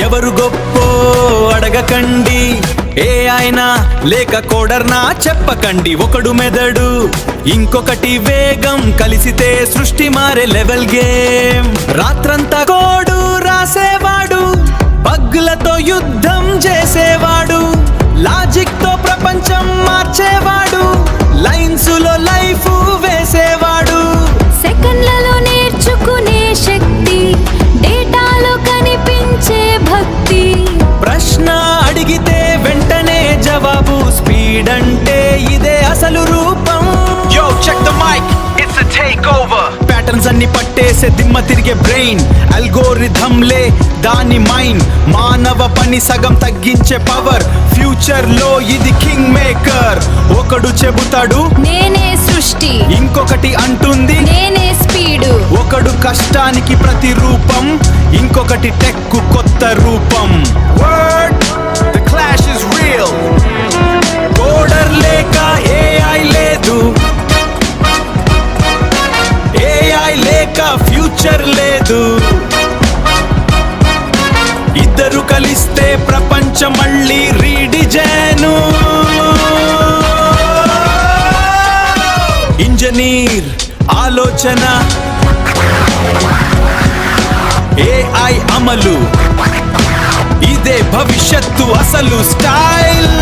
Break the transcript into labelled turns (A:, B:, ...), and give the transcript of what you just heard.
A: ఎవరు గొప్పో అడగకండి, ఏ అయినా లేక కోడర్నా చెప్పకండి. ఒకడు మెదడు ఇంకొకటి వేగం కలిసితే సృష్టి మారే లెవెల్ గేమ్. రాత్రంతా కోడు రాసేవాడు, బగ్గులతో యుద్ధం చేసేవాడు, లాజిక్ తో ప్రపంచం మార్చేవాడు, లైన్స్ లో లైఫ్ వేసేవాడు.
B: సెకండ్లలో నేర్చుకునే శక్తి, డేటాలో కనిపించే భక్తి.
A: ప్రశ్న అడిగితే వెంటనే జవాబు, స్పీడ్ అంటే ఇదే అసలు రూపం.
C: Yo, check the mic, it's a takeover.
A: Patterns అన్ని పట్టేసే దిమ్మ తిరిగే బ్రెయిన్, అల్గోరిథంలే దాని మైండ్. మానవ పని సగం తగ్గించే పవర్, ఫ్యూచర్ లో ఇది కింగ్ మేకర్. ఒకడు చెబుతాడు
B: నేనే సృష్టి,
A: ఇంకొకటి అంటుంది
B: నేనే స్పీడు.
A: ఒకడు కష్టానికి ప్రతిరూపం, ఇంకొకటి టెక్కు కొత్త రూపం.
C: Word, the clash is real.
A: కోడర్ లేక ఏఐ లేదు, ఏఐ లేక ఫ్యూచర్ లేదు. ఇద్దరు కలిస్తే ప్రపంచం మళ్ళీ రీడిజైను. ఇంజనీర్ ఆలోచన, ఏఐ అమలు, ఇదే భవిష్యత్తు అసలు స్టైల్.